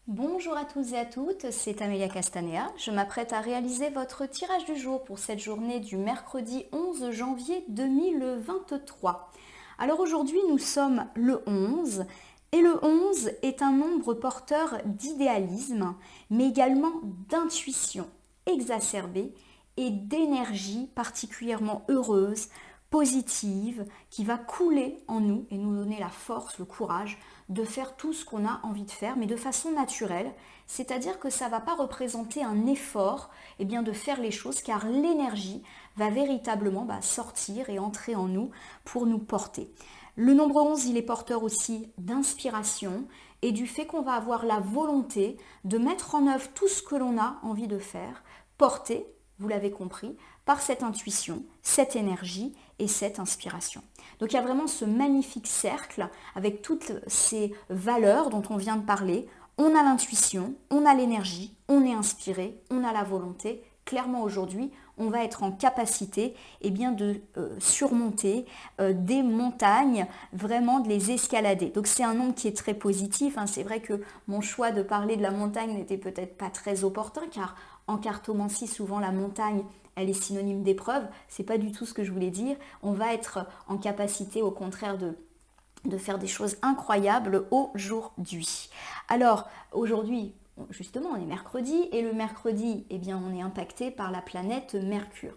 Bonjour à tous et à toutes, c'est Amelia Castanea. Je m'apprête à réaliser votre tirage du jour pour cette journée du mercredi 11 janvier 2023. Alors aujourd'hui, nous sommes le 11 et le 11 est un nombre porteur d'idéalisme, mais également d'intuition exacerbée et d'énergie particulièrement heureuse, positive, qui va couler en nous et nous donner la force, le courage de faire tout ce qu'on a envie de faire, mais de façon naturelle, c'est-à-dire que ça ne va pas représenter un effort de faire les choses, car l'énergie va véritablement sortir et entrer en nous pour nous porter. Le nombre 11, il est porteur aussi d'inspiration et du fait qu'on va avoir la volonté de mettre en œuvre tout ce que l'on a envie de faire, porté, vous l'avez compris, par cette intuition, cette énergie et cette inspiration. Donc il y a vraiment ce magnifique cercle avec toutes ces valeurs dont on vient de parler. On a l'intuition, on a l'énergie, on est inspiré, on a la volonté. Clairement aujourd'hui, on va être en capacité de surmonter des montagnes, vraiment de les escalader. Donc c'est un nombre qui est très positif. C'est vrai que mon choix de parler de la montagne n'était peut-être pas très opportun, car en cartomancie, souvent la montagne, elle est synonyme d'épreuve. C'est pas du tout ce que je voulais dire. On va être en capacité, au contraire, de faire des choses incroyables aujourd'hui. Alors, aujourd'hui, justement, on est mercredi, et le mercredi, on est impacté par la planète Mercure.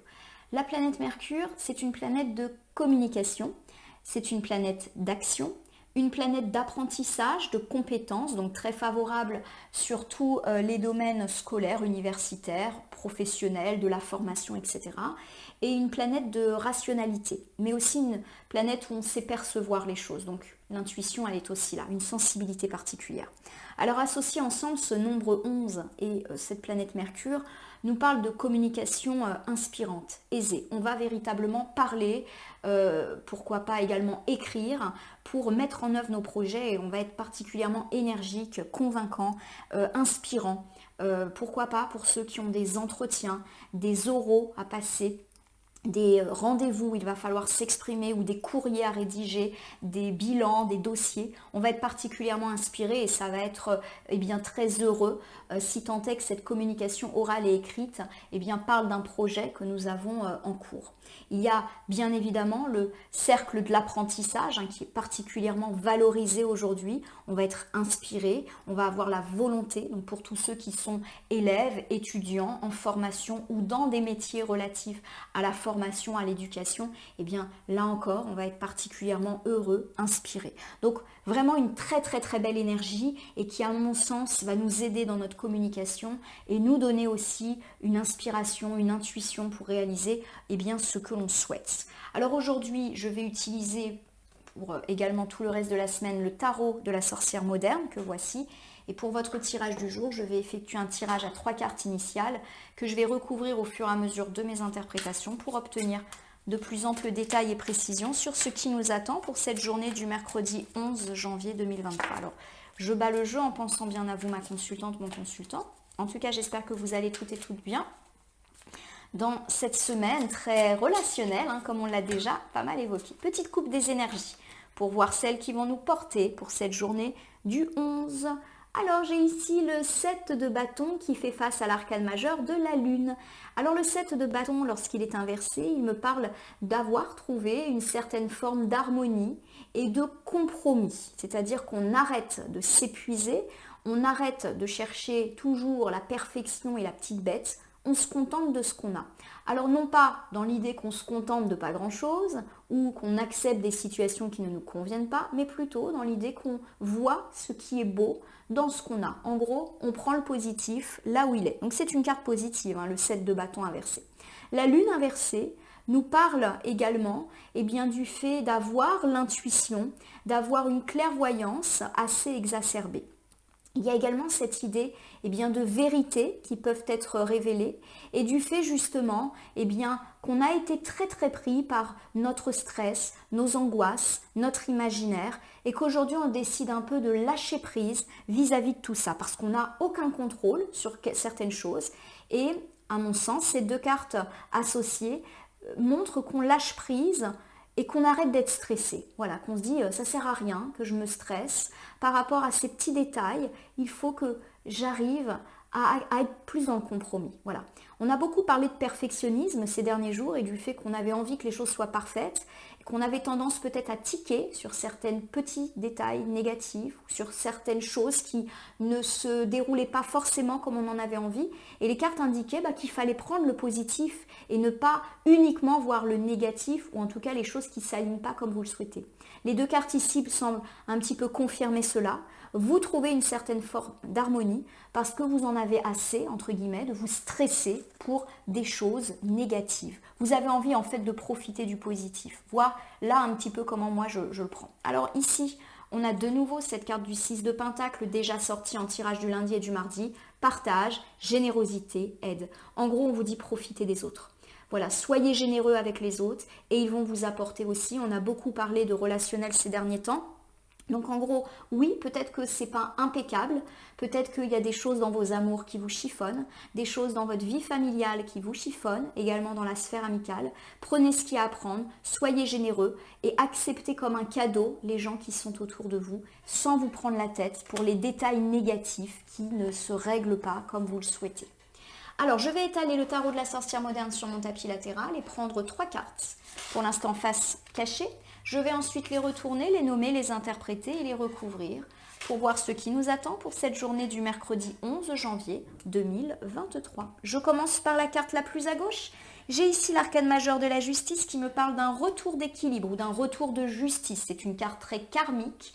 La planète Mercure, c'est une planète de communication, c'est une planète d'action, une planète d'apprentissage, de compétences, donc très favorable sur tous les domaines scolaires, universitaires, professionnels, de la formation, etc. Et une planète de rationalité, mais aussi une planète où on sait percevoir les choses. Donc l'intuition, elle est aussi là, une sensibilité particulière. Alors associer ensemble ce nombre 11 et cette planète Mercure nous parle de communication inspirante, aisée. On va véritablement parler, pourquoi pas également écrire, pour mettre en œuvre nos projets, et on va être particulièrement énergique, convaincant, inspirant. Pourquoi pas pour ceux qui ont des entretiens, des oraux à passer, des rendez-vous où il va falloir s'exprimer, ou des courriers à rédiger, des bilans, des dossiers. On va être particulièrement inspiré et ça va être très heureux si tant est que cette communication orale et écrite parle d'un projet que nous avons en cours. Il y a bien évidemment le cercle de l'apprentissage qui est particulièrement valorisé aujourd'hui. On va être inspiré, on va avoir la volonté, donc pour tous ceux qui sont élèves, étudiants, en formation ou dans des métiers relatifs à la formation, à l'éducation, là encore, on va être particulièrement heureux, inspiré. Donc vraiment une très très très belle énergie, et qui à mon sens va nous aider dans notre communication et nous donner aussi une inspiration, une intuition pour réaliser ce que l'on souhaite. Alors aujourd'hui, je vais utiliser pour également tout le reste de la semaine le tarot de la sorcière moderne que voici. Et pour votre tirage du jour, je vais effectuer un tirage à 3 cartes initiales que je vais recouvrir au fur et à mesure de mes interprétations pour obtenir de plus amples détails et précisions sur ce qui nous attend pour cette journée du mercredi 11 janvier 2023. Alors, je bats le jeu en pensant bien à vous, ma consultante, mon consultant. En tout cas, j'espère que vous allez toutes et toutes bien dans cette semaine très relationnelle, comme on l'a déjà pas mal évoqué. Petite coupe des énergies pour voir celles qui vont nous porter pour cette journée du 11. Alors j'ai ici le 7 de bâton qui fait face à l'arcane majeur de la lune. Alors le 7 de bâton, lorsqu'il est inversé, il me parle d'avoir trouvé une certaine forme d'harmonie et de compromis. C'est-à-dire qu'on arrête de s'épuiser, on arrête de chercher toujours la perfection et la petite bête, on se contente de ce qu'on a. Alors non pas dans l'idée qu'on se contente de pas grand-chose ou qu'on accepte des situations qui ne nous conviennent pas, mais plutôt dans l'idée qu'on voit ce qui est beau dans ce qu'on a. En gros, on prend le positif là où il est. Donc c'est une carte positive, le 7 de bâton inversé. La lune inversée nous parle également du fait d'avoir l'intuition, d'avoir une clairvoyance assez exacerbée. Il y a également cette idée de vérité qui peuvent être révélées, et du fait justement qu'on a été très très pris par notre stress, nos angoisses, notre imaginaire, et qu'aujourd'hui on décide un peu de lâcher prise vis-à-vis de tout ça parce qu'on n'a aucun contrôle sur certaines choses. Et à mon sens, ces deux cartes associées montrent qu'on lâche prise et qu'on arrête d'être stressé. Voilà, qu'on se dit ça sert à rien que je me stresse par rapport à ces petits détails. Il faut que j'arrive à être plus dans le compromis. Voilà. On a beaucoup parlé de perfectionnisme ces derniers jours et du fait qu'on avait envie que les choses soient parfaites, qu'on avait tendance peut-être à tiquer sur certains petits détails négatifs, sur certaines choses qui ne se déroulaient pas forcément comme on en avait envie. Et les cartes indiquaient qu'il fallait prendre le positif et ne pas uniquement voir le négatif, ou en tout cas les choses qui ne s'alignent pas comme vous le souhaitez. Les deux cartes ici semblent un petit peu confirmer cela. Vous trouvez une certaine forme d'harmonie parce que vous en avez assez, entre guillemets, de vous stresser pour des choses négatives. Vous avez envie en fait de profiter du positif. Voir là un petit peu comment moi je le prends. Alors ici, on a de nouveau cette carte du 6 de Pentacle déjà sortie en tirage du lundi et du mardi. Partage, générosité, aide. En gros, on vous dit profitez des autres. Voilà, soyez généreux avec les autres et ils vont vous apporter aussi. On a beaucoup parlé de relationnel ces derniers temps. Donc en gros, oui, peut-être que c'est pas impeccable, peut-être qu'il y a des choses dans vos amours qui vous chiffonnent, des choses dans votre vie familiale qui vous chiffonnent, également dans la sphère amicale. Prenez ce qu'il y a à prendre, soyez généreux et acceptez comme un cadeau les gens qui sont autour de vous, sans vous prendre la tête pour les détails négatifs qui ne se règlent pas comme vous le souhaitez. Alors, je vais étaler le tarot de la sorcière moderne sur mon tapis latéral et prendre 3 cartes. Pour l'instant, face cachée. Je vais ensuite les retourner, les nommer, les interpréter et les recouvrir pour voir ce qui nous attend pour cette journée du mercredi 11 janvier 2023. Je commence par la carte la plus à gauche. J'ai ici l'arcane majeur de la justice qui me parle d'un retour d'équilibre ou d'un retour de justice. C'est une carte très karmique.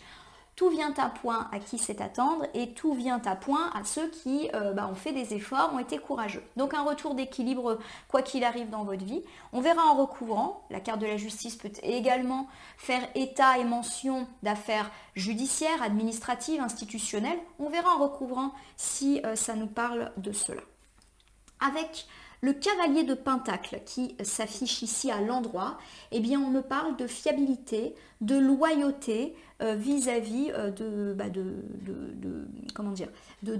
Tout vient à point à qui sait attendre et tout vient à point à ceux qui ont fait des efforts, ont été courageux. Donc un retour d'équilibre quoi qu'il arrive dans votre vie. On verra en recouvrant, la carte de la justice peut également faire état et mention d'affaires judiciaires, administratives, institutionnelles. On verra en recouvrant si ça nous parle de cela. Avec le cavalier de Pentacle qui s'affiche ici à l'endroit, eh bien on me parle de fiabilité, de loyauté vis-à-vis de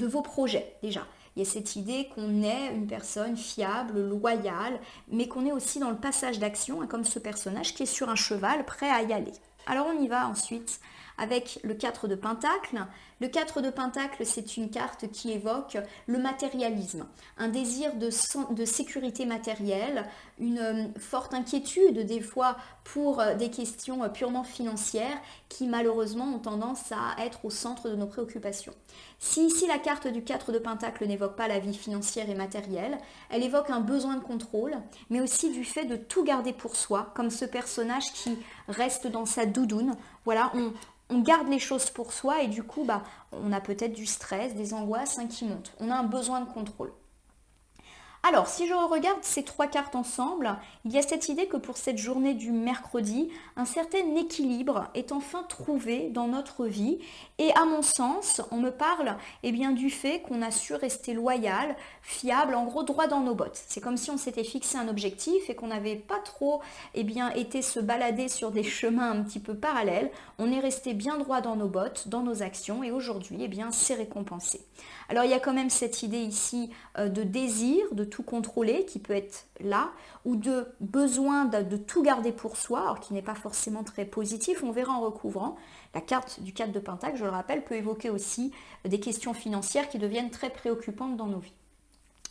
vos projets déjà. Il y a cette idée qu'on est une personne fiable, loyale, mais qu'on est aussi dans le passage d'action, comme ce personnage qui est sur un cheval prêt à y aller. Alors on y va ensuite avec le 4 de Pentacle. Le 4 de Pentacle, c'est une carte qui évoque le matérialisme, un désir de sécurité matérielle, une forte inquiétude des fois pour des questions purement financières qui malheureusement ont tendance à être au centre de nos préoccupations. Si ici la carte du 4 de Pentacle n'évoque pas la vie financière et matérielle, elle évoque un besoin de contrôle, mais aussi du fait de tout garder pour soi, comme ce personnage qui reste dans sa doudoune. Voilà, on garde les choses pour soi et du coup, on a peut-être du stress, des angoisses qui montent. On a un besoin de contrôle. Alors, si je regarde ces 3 cartes ensemble, il y a cette idée que pour cette journée du mercredi, un certain équilibre est enfin trouvé dans notre vie. Et à mon sens, on me parle du fait qu'on a su rester loyal, fiable, en gros droit dans nos bottes. C'est comme si on s'était fixé un objectif et qu'on n'avait pas trop été se balader sur des chemins un petit peu parallèles. On est resté bien droit dans nos bottes, dans nos actions et aujourd'hui, c'est récompensé. Alors, il y a quand même cette idée ici de désir, de tout contrôler qui peut être là, ou de besoin de tout garder pour soi, alors qui n'est pas forcément très positif. On verra en recouvrant. La carte du 4 de Pentacle, je le rappelle, peut évoquer aussi des questions financières qui deviennent très préoccupantes dans nos vies.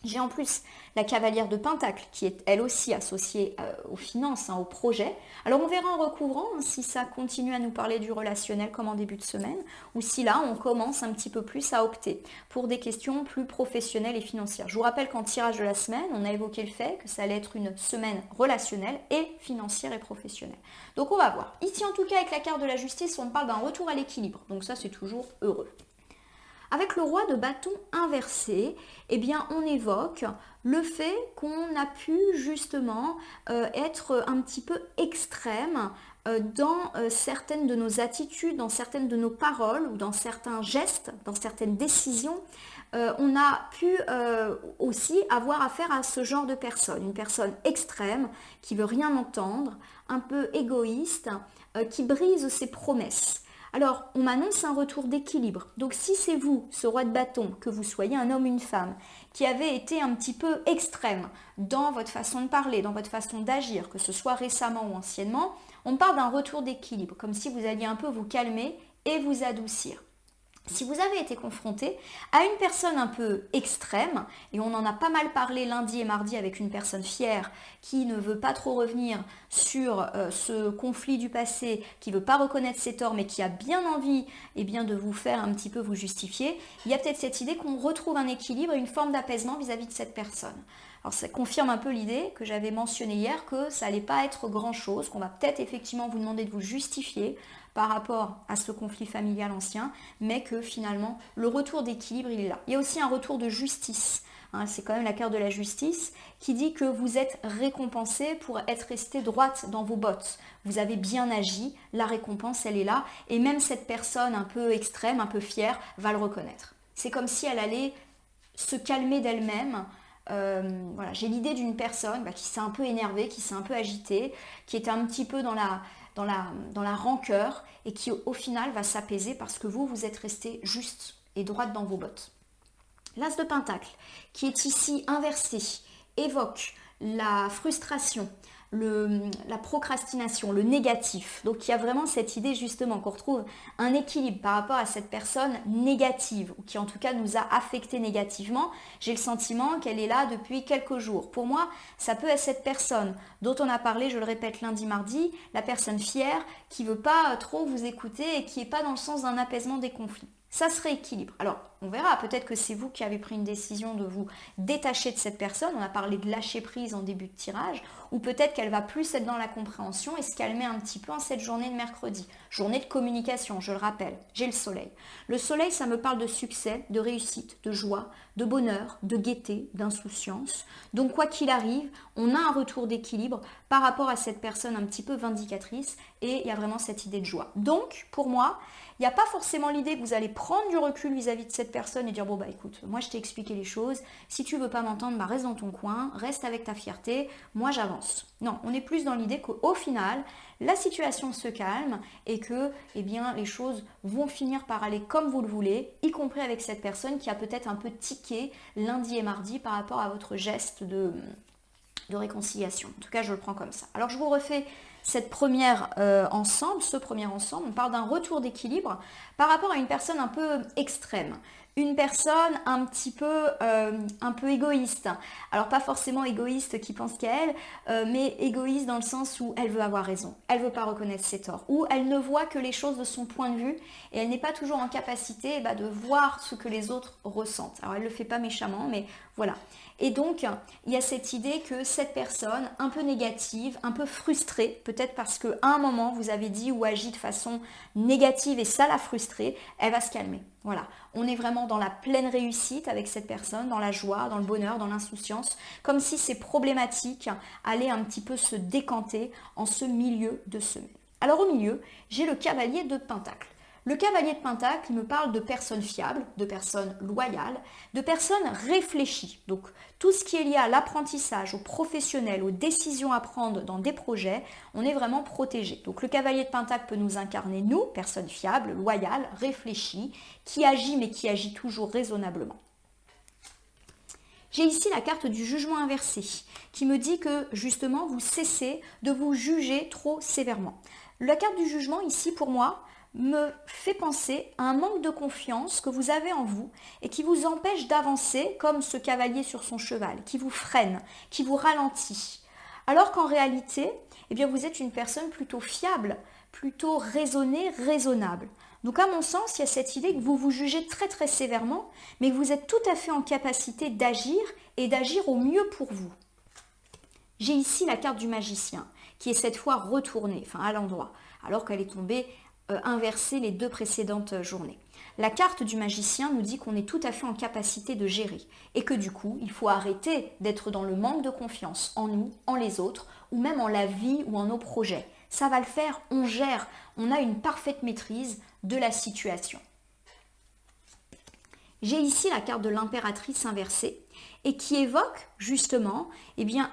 J'ai en plus la cavalière de Pentacle qui est elle aussi associée aux finances, au projet. Alors on verra en recouvrant si ça continue à nous parler du relationnel comme en début de semaine ou si là on commence un petit peu plus à opter pour des questions plus professionnelles et financières. Je vous rappelle qu'en tirage de la semaine, on a évoqué le fait que ça allait être une semaine relationnelle et financière et professionnelle. Donc on va voir. Ici en tout cas avec la carte de la justice, on parle d'un retour à l'équilibre. Donc ça c'est toujours heureux. Avec le roi de bâton inversé, on évoque le fait qu'on a pu justement être un petit peu extrême dans certaines de nos attitudes, dans certaines de nos paroles ou dans certains gestes, dans certaines décisions. On a pu aussi avoir affaire à ce genre de personne, une personne extrême qui veut rien entendre, un peu égoïste, qui brise ses promesses. Alors, on m'annonce un retour d'équilibre. Donc, si c'est vous, ce roi de bâton, que vous soyez un homme ou une femme, qui avez été un petit peu extrême dans votre façon de parler, dans votre façon d'agir, que ce soit récemment ou anciennement, On me parle d'un retour d'équilibre, comme si vous alliez un peu vous calmer et vous adoucir. Si vous avez été confronté à une personne un peu extrême, et on en a pas mal parlé lundi et mardi avec une personne fière qui ne veut pas trop revenir sur ce conflit du passé, qui ne veut pas reconnaître ses torts, mais qui a bien envie de vous faire un petit peu vous justifier, il y a peut-être cette idée qu'on retrouve un équilibre et une forme d'apaisement vis-à-vis de cette personne. Alors ça confirme un peu l'idée que j'avais mentionnée hier, que ça n'allait pas être grand-chose, qu'on va peut-être effectivement vous demander de vous justifier par rapport à ce conflit familial ancien, mais que finalement, le retour d'équilibre, il est là. Il y a aussi un retour de justice. C'est quand même la carte de la justice qui dit que vous êtes récompensé pour être resté droite dans vos bottes. Vous avez bien agi, la récompense, elle est là, et même cette personne un peu extrême, un peu fière, va le reconnaître. C'est comme si elle allait se calmer d'elle-même. Voilà, j'ai l'idée d'une personne qui s'est un peu énervée, qui s'est un peu agitée, qui était un petit peu dans la rancœur et qui au final va s'apaiser parce que vous êtes resté juste et droite dans vos bottes. L'As de Pentacle, qui est ici inversé, évoque la frustration, la procrastination, le négatif. Donc il y a vraiment cette idée justement qu'on retrouve un équilibre par rapport à cette personne négative, ou qui en tout cas nous a affecté négativement. J'ai le sentiment qu'elle est là depuis quelques jours. Pour moi, ça peut être cette personne dont on a parlé, je le répète lundi, mardi, la personne fière qui ne veut pas trop vous écouter et qui n'est pas dans le sens d'un apaisement des conflits. Ça se rééquilibre. Alors, on verra, peut-être que c'est vous qui avez pris une décision de vous détacher de cette personne. On a parlé de lâcher prise en début de tirage. Ou peut-être qu'elle va plus être dans la compréhension et se calmer un petit peu en cette journée de mercredi. Journée de communication, je le rappelle. J'ai le soleil. Le soleil, ça me parle de succès, de réussite, de joie, de bonheur, de gaieté, d'insouciance. Donc, quoi qu'il arrive, on a un retour d'équilibre par rapport à cette personne un petit peu vindicatrice. Et il y a vraiment cette idée de joie. Donc, pour moi, il n'y a pas forcément l'idée que vous allez prendre du recul vis-à-vis de cette personne et dire bon bah écoute, moi je t'ai expliqué les choses, si tu veux pas m'entendre, reste dans ton coin, reste avec ta fierté, moi j'avance. Non, on est plus dans l'idée qu'au final, la situation se calme et que les choses vont finir par aller comme vous le voulez, y compris avec cette personne qui a peut-être un peu tiqué lundi et mardi par rapport à votre geste de réconciliation. En tout cas, je le prends comme ça. Alors je vous refais ce premier ensemble, on parle d'un retour d'équilibre par rapport à une personne un peu extrême. Une personne un peu égoïste. Alors pas forcément égoïste qui pense qu'à elle, mais égoïste dans le sens où elle veut avoir raison. Elle ne veut pas reconnaître ses torts. Ou elle ne voit que les choses de son point de vue et elle n'est pas toujours en capacité de voir ce que les autres ressentent. Alors elle ne le fait pas méchamment, mais voilà. Et donc, il y a cette idée que cette personne, un peu négative, un peu frustrée, peut-être parce qu'à un moment, vous avez dit ou agi de façon négative et ça l'a frustrée, elle va se calmer. Voilà, on est vraiment dans la pleine réussite avec cette personne, dans la joie, dans le bonheur, dans l'insouciance, comme si ces problématiques allaient un petit peu se décanter en ce milieu de semaine. Alors au milieu, j'ai le cavalier de Pentacle. Le cavalier de Pentacle me parle de personnes fiables, de personnes loyales, de personnes réfléchies. Donc tout ce qui est lié à l'apprentissage, au professionnel, aux décisions à prendre dans des projets, on est vraiment protégé. Donc le cavalier de Pentacle peut nous incarner, nous, personnes fiables, loyales, réfléchies, qui agit mais qui agit toujours raisonnablement. J'ai ici la carte du jugement inversé qui me dit que justement vous cessez de vous juger trop sévèrement. La carte du jugement ici pour moi me fait penser à un manque de confiance que vous avez en vous et qui vous empêche d'avancer comme ce cavalier sur son cheval, qui vous freine, qui vous ralentit. Alors qu'en réalité, vous êtes une personne plutôt fiable, plutôt raisonnée, raisonnable. Donc à mon sens, il y a cette idée que vous vous jugez très très sévèrement, mais que vous êtes tout à fait en capacité d'agir et d'agir au mieux pour vous. J'ai ici la carte du magicien, qui est cette fois retournée, à l'endroit, alors qu'elle est tombée inversée les deux précédentes journées. La carte du magicien nous dit qu'on est tout à fait en capacité de gérer et que du coup, il faut arrêter d'être dans le manque de confiance en nous, en les autres ou même en la vie ou en nos projets. Ça va le faire, on gère, on a une parfaite maîtrise de la situation. J'ai ici la carte de l'impératrice inversée et qui évoque justement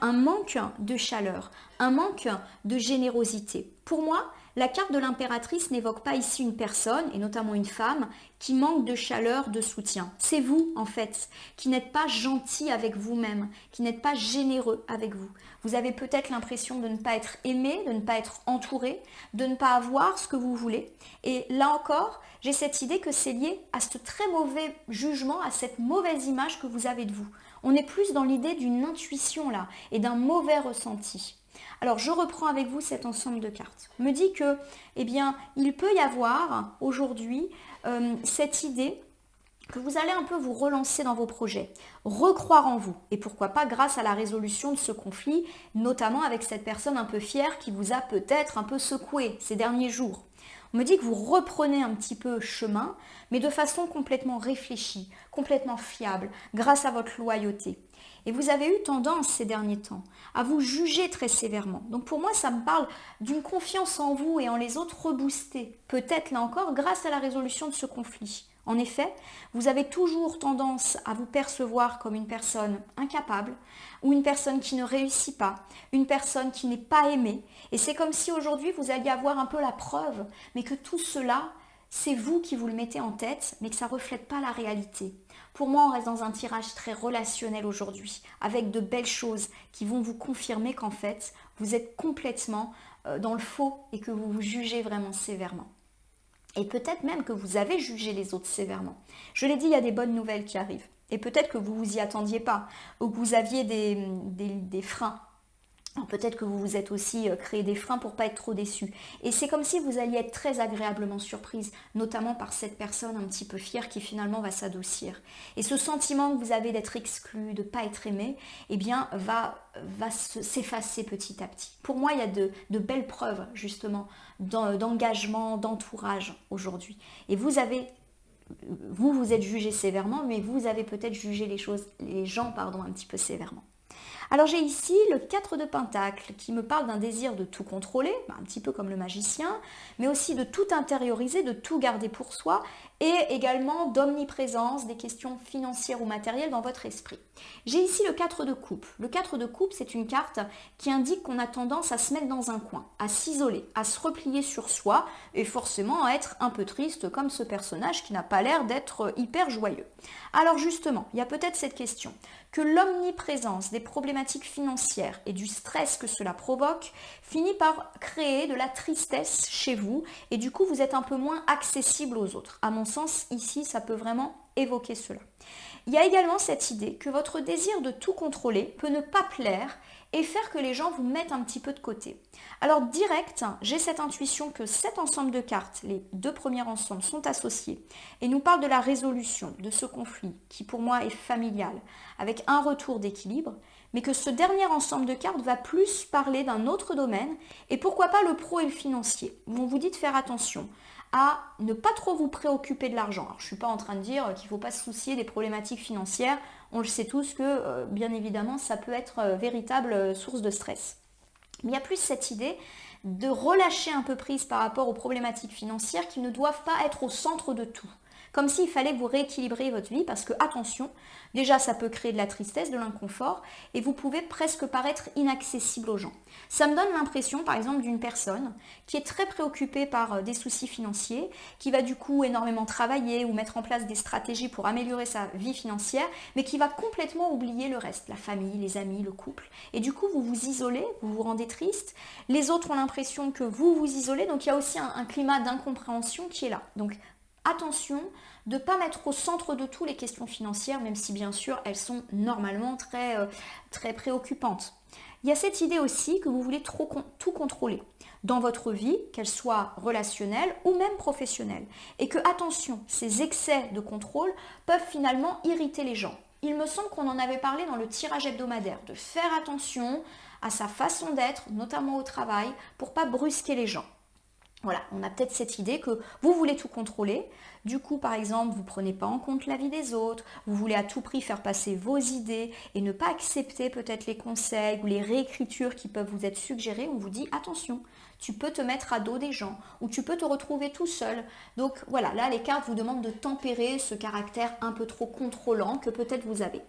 un manque de chaleur, un manque de générosité. Pour moi, La carte de l'impératrice n'évoque pas ici une personne, et notamment une femme, qui manque de chaleur, de soutien. C'est vous, en fait, qui n'êtes pas gentil avec vous-même, qui n'êtes pas généreux avec vous. Vous avez peut-être l'impression de ne pas être aimé, de ne pas être entouré, de ne pas avoir ce que vous voulez. Et là encore, j'ai cette idée que c'est lié à ce très mauvais jugement, à cette mauvaise image que vous avez de vous. On est plus dans l'idée d'une intuition là, et d'un mauvais ressenti. Alors, je reprends avec vous cet ensemble de cartes. Me dit que, eh bien, il peut y avoir aujourd'hui cette idée que vous allez un peu vous relancer dans vos projets, recroire en vous, et pourquoi pas grâce à la résolution de ce conflit, notamment avec cette personne un peu fière qui vous a peut-être un peu secoué ces derniers jours. On me dit que vous reprenez un petit peu chemin, mais de façon complètement réfléchie, complètement fiable, grâce à votre loyauté. Et vous avez eu tendance ces derniers temps à vous juger très sévèrement. Donc pour moi, ça me parle d'une confiance en vous et en les autres reboostée. Peut-être là encore grâce à la résolution de ce conflit. En effet, vous avez toujours tendance à vous percevoir comme une personne incapable ou une personne qui ne réussit pas, une personne qui n'est pas aimée. Et c'est comme si aujourd'hui vous alliez avoir un peu la preuve, mais que tout cela, c'est vous qui vous le mettez en tête, mais que ça ne reflète pas la réalité. Pour moi, on reste dans un tirage très relationnel aujourd'hui, avec de belles choses qui vont vous confirmer qu'en fait, vous êtes complètement dans le faux et que vous vous jugez vraiment sévèrement. Et peut-être même que vous avez jugé les autres sévèrement. Je l'ai dit, il y a des bonnes nouvelles qui arrivent. Et peut-être que vous ne vous y attendiez pas, ou que vous aviez des freins. Alors peut-être que vous vous êtes aussi créé des freins pour ne pas être trop déçu. Et c'est comme si vous alliez être très agréablement surprise, notamment par cette personne un petit peu fière qui finalement va s'adoucir. Et ce sentiment que vous avez d'être exclu, de ne pas être aimé, eh bien va s'effacer petit à petit. Pour moi, il y a de belles preuves justement d'engagement, d'entourage aujourd'hui. Et vous êtes jugé sévèrement, mais vous avez peut-être jugé les gens un petit peu sévèrement. Alors j'ai ici le 4 de Pentacle qui me parle d'un désir de tout contrôler, un petit peu comme le magicien, mais aussi de tout intérioriser, de tout garder pour soi et également d'omniprésence des questions financières ou matérielles dans votre esprit. J'ai ici le 4 de coupe. Le 4 de coupe, c'est une carte qui indique qu'on a tendance à se mettre dans un coin, à s'isoler, à se replier sur soi et forcément à être un peu triste comme ce personnage qui n'a pas l'air d'être hyper joyeux. Alors justement, il y a peut-être cette question, que l'omniprésence des problématiques financières et du stress que cela provoque finit par créer de la tristesse chez vous et du coup vous êtes un peu moins accessible aux autres. À mon sens, ici, ça peut vraiment évoquer cela. Il y a également cette idée que votre désir de tout contrôler peut ne pas plaire et faire que les gens vous mettent un petit peu de côté. Alors direct, j'ai cette intuition que cet ensemble de cartes, les deux premiers ensembles, sont associés et nous parlent de la résolution de ce conflit qui pour moi est familial, avec un retour d'équilibre, mais que ce dernier ensemble de cartes va plus parler d'un autre domaine et pourquoi pas le pro et le financier. On vous dit de faire attention à ne pas trop vous préoccuper de l'argent. Alors, je ne suis pas en train de dire qu'il ne faut pas se soucier des problématiques financières. On le sait tous que, bien évidemment, ça peut être véritable source de stress. Mais il y a plus cette idée de relâcher un peu prise par rapport aux problématiques financières qui ne doivent pas être au centre de tout. Comme s'il fallait que vous rééquilibriez votre vie parce que, attention, déjà ça peut créer de la tristesse, de l'inconfort et vous pouvez presque paraître inaccessible aux gens. Ça me donne l'impression par exemple d'une personne qui est très préoccupée par des soucis financiers, qui va du coup énormément travailler ou mettre en place des stratégies pour améliorer sa vie financière, mais qui va complètement oublier le reste, la famille, les amis, le couple. Et du coup vous vous isolez, vous vous rendez triste, les autres ont l'impression que vous vous isolez, donc il y a aussi un climat d'incompréhension qui est là. Donc attention de ne pas mettre au centre de tout les questions financières, même si bien sûr elles sont normalement très préoccupantes. Il y a cette idée aussi que vous voulez tout contrôler dans votre vie, qu'elle soit relationnelle ou même professionnelle. Et que, attention, ces excès de contrôle peuvent finalement irriter les gens. Il me semble qu'on en avait parlé dans le tirage hebdomadaire, de faire attention à sa façon d'être, notamment au travail, pour ne pas brusquer les gens. Voilà, on a peut-être cette idée que vous voulez tout contrôler, Du coup, par exemple, vous ne prenez pas en compte l'avis des autres, vous voulez à tout prix faire passer vos idées et ne pas accepter peut-être les conseils ou les réécritures qui peuvent vous être suggérées, on vous dit attention, tu peux te mettre à dos des gens ou tu peux te retrouver tout seul. Donc voilà, là les cartes vous demandent de tempérer ce caractère un peu trop contrôlant que peut-être vous avez.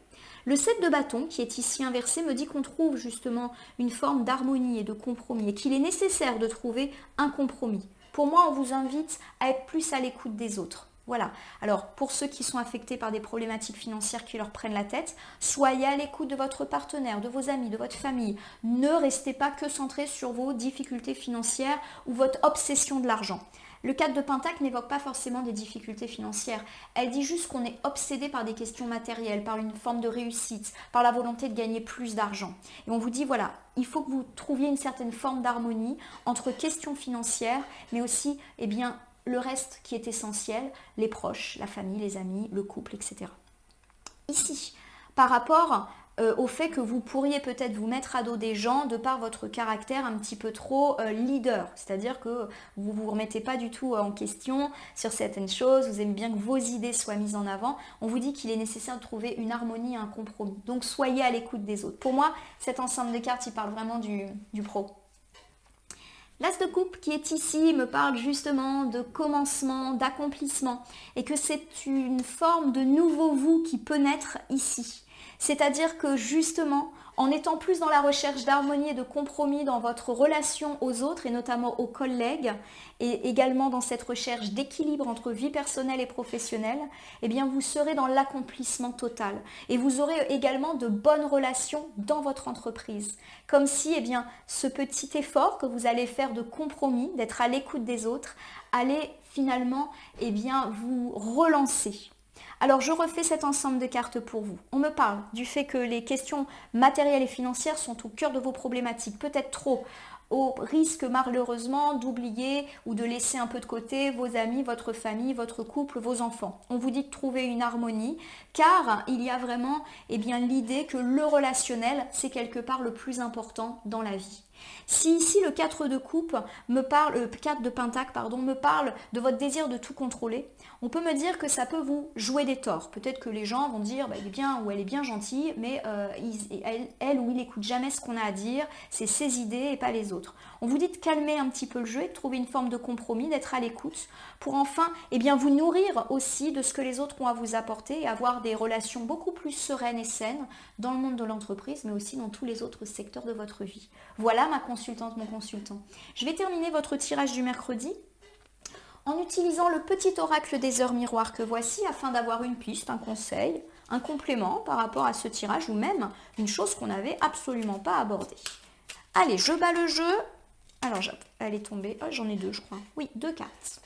Le 7 de bâton, qui est ici inversé, me dit qu'on trouve justement une forme d'harmonie et de compromis et qu'il est nécessaire de trouver un compromis. Pour moi, on vous invite à être plus à l'écoute des autres. Voilà. Alors, pour ceux qui sont affectés par des problématiques financières qui leur prennent la tête, soyez à l'écoute de votre partenaire, de vos amis, de votre famille. Ne restez pas que centré sur vos difficultés financières ou votre obsession de l'argent. Le 4 de Pentacle n'évoque pas forcément des difficultés financières. Elle dit juste qu'on est obsédé par des questions matérielles, par une forme de réussite, par la volonté de gagner plus d'argent. Et on vous dit, voilà, il faut que vous trouviez une certaine forme d'harmonie entre questions financières, mais aussi, eh bien, le reste qui est essentiel, les proches, la famille, les amis, le couple, etc. Ici, par rapport au fait que vous pourriez peut-être vous mettre à dos des gens de par votre caractère un petit peu trop leader, c'est-à-dire que vous ne vous remettez pas du tout en question sur certaines choses, vous aimez bien que vos idées soient mises en avant, on vous dit qu'il est nécessaire de trouver une harmonie et un compromis. Donc soyez à l'écoute des autres. Pour moi, cet ensemble de cartes, il parle vraiment du pro. L'As de coupe qui est ici me parle justement de commencement, d'accomplissement et que c'est une forme de nouveau vous qui peut naître ici. C'est-à-dire que justement, en étant plus dans la recherche d'harmonie et de compromis dans votre relation aux autres et notamment aux collègues et également dans cette recherche d'équilibre entre vie personnelle et professionnelle, eh bien vous serez dans l'accomplissement total et vous aurez également de bonnes relations dans votre entreprise. Comme si eh bien, ce petit effort que vous allez faire de compromis, d'être à l'écoute des autres, allait finalement eh bien, vous relancer. Alors je refais cet ensemble de cartes pour vous. On me parle du fait que les questions matérielles et financières sont au cœur de vos problématiques, peut-être trop, au risque malheureusement d'oublier ou de laisser un peu de côté vos amis, votre famille, votre couple, vos enfants. On vous dit de trouver une harmonie car il y a vraiment eh bien, l'idée que le relationnel, c'est quelque part le plus important dans la vie. Si ici le 4 de coupe me parle, 4 de pentacle pardon, me parle de votre désir de tout contrôler, on peut me dire que ça peut vous jouer des torts. Peut-être que les gens vont dire bah, il est bien ou elle est bien gentille, mais elle ou il n'écoute jamais ce qu'on a à dire, c'est ses idées et pas les autres. On vous dit de calmer un petit peu le jeu et de trouver une forme de compromis, d'être à l'écoute pour enfin eh bien, vous nourrir aussi de ce que les autres ont à vous apporter et avoir des relations beaucoup plus sereines et saines dans le monde de l'entreprise, mais aussi dans tous les autres secteurs de votre vie. Voilà ma consultante, mon consultant. Je vais terminer votre tirage du mercredi en utilisant le petit oracle des heures miroirs que voici afin d'avoir une piste, un conseil, un complément par rapport à ce tirage ou même une chose qu'on n'avait absolument pas abordée. Allez, je bats le jeu. Alors, elle est tombée. Oh, j'en ai deux, je crois. Oui, deux cartes.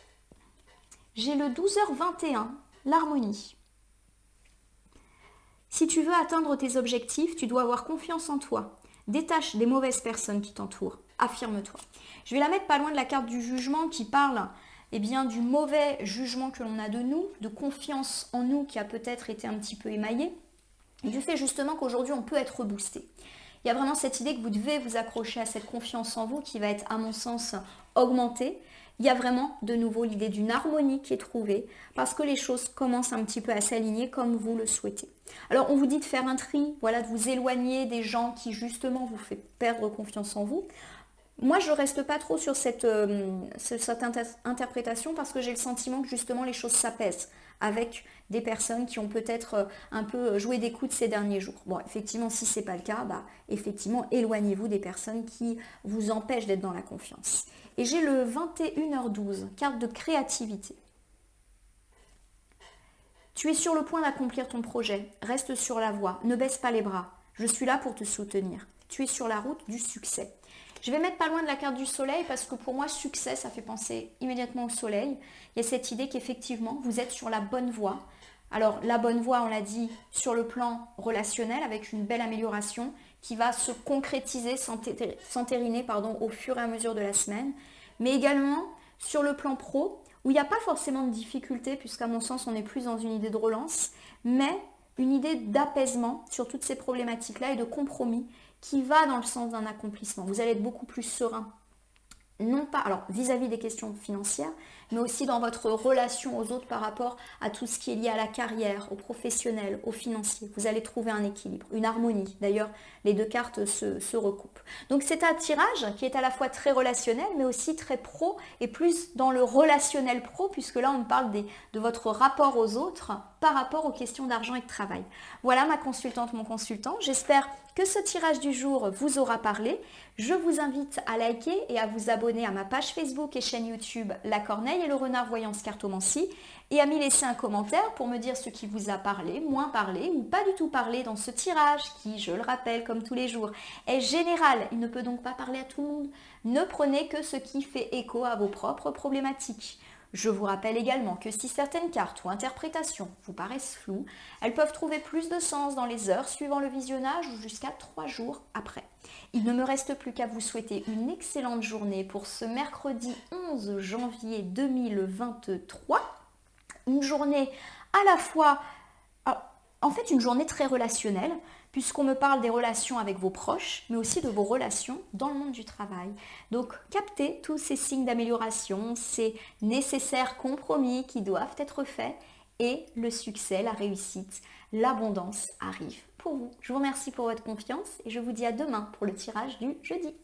J'ai le 12h21, l'harmonie. Si tu veux atteindre tes objectifs, tu dois avoir confiance en toi. Détache des mauvaises personnes qui t'entourent. Affirme-toi. Je vais la mettre pas loin de la carte du jugement qui parle eh bien, du mauvais jugement que l'on a de nous, de confiance en nous qui a peut-être été un petit peu émaillé, et du fait justement qu'aujourd'hui on peut être boosté. Il y a vraiment cette idée que vous devez vous accrocher à cette confiance en vous qui va être à mon sens augmentée. Il y a vraiment de nouveau l'idée d'une harmonie qui est trouvée parce que les choses commencent un petit peu à s'aligner comme vous le souhaitez. Alors on vous dit de faire un tri, voilà, de vous éloigner des gens qui justement vous font perdre confiance en vous. Moi, je ne reste pas trop sur cette interprétation parce que j'ai le sentiment que justement les choses s'apaisent avec des personnes qui ont peut-être un peu joué des coups de ces derniers jours. Bon, effectivement, si ce n'est pas le cas, bah, effectivement, éloignez-vous des personnes qui vous empêchent d'être dans la confiance. Et j'ai le 21h12, carte de créativité. Tu es sur le point d'accomplir ton projet, reste sur la voie, ne baisse pas les bras. Je suis là pour te soutenir. Tu es sur la route du succès. Je vais mettre pas loin de la carte du soleil parce que pour moi, succès, ça fait penser immédiatement au soleil. Il y a cette idée qu'effectivement, vous êtes sur la bonne voie. Alors, la bonne voie, on l'a dit, sur le plan relationnel avec une belle amélioration qui va se concrétiser, s'entériner au fur et à mesure de la semaine. Mais également sur le plan pro où il n'y a pas forcément de difficulté puisqu'à mon sens, on est plus dans une idée de relance, mais une idée d'apaisement sur toutes ces problématiques-là et de compromis qui va dans le sens d'un accomplissement. Vous allez être beaucoup plus serein non pas, alors vis-à-vis des questions financières, mais aussi dans votre relation aux autres par rapport à tout ce qui est lié à la carrière, au professionnel, au financier. Vous allez trouver un équilibre, une harmonie. D'ailleurs, les deux cartes se recoupent. Donc c'est un tirage qui est à la fois très relationnel, mais aussi très pro, et plus dans le relationnel pro, puisque là on parle de votre rapport aux autres par rapport aux questions d'argent et de travail. Voilà ma consultante, mon consultant. J'espère que ce tirage du jour vous aura parlé. Je vous invite à liker et à vous abonner à ma page Facebook et chaîne YouTube La Corneille et le Renard Voyance Cartomancie et à m'y laisser un commentaire pour me dire ce qui vous a parlé, moins parlé ou pas du tout parlé dans ce tirage qui, je le rappelle comme tous les jours, est général. Il ne peut donc pas parler à tout le monde. Ne prenez que ce qui fait écho à vos propres problématiques. Je vous rappelle également que si certaines cartes ou interprétations vous paraissent floues, elles peuvent trouver plus de sens dans les heures suivant le visionnage ou jusqu'à 3 jours après. Il ne me reste plus qu'à vous souhaiter une excellente journée pour ce mercredi 11 janvier 2023. Une journée à la fois, en fait une journée très relationnelle, puisqu'on me parle des relations avec vos proches, mais aussi de vos relations dans le monde du travail. Donc, captez tous ces signes d'amélioration, ces nécessaires compromis qui doivent être faits, et le succès, la réussite, l'abondance arrive pour vous. Je vous remercie pour votre confiance et je vous dis à demain pour le tirage du jeudi.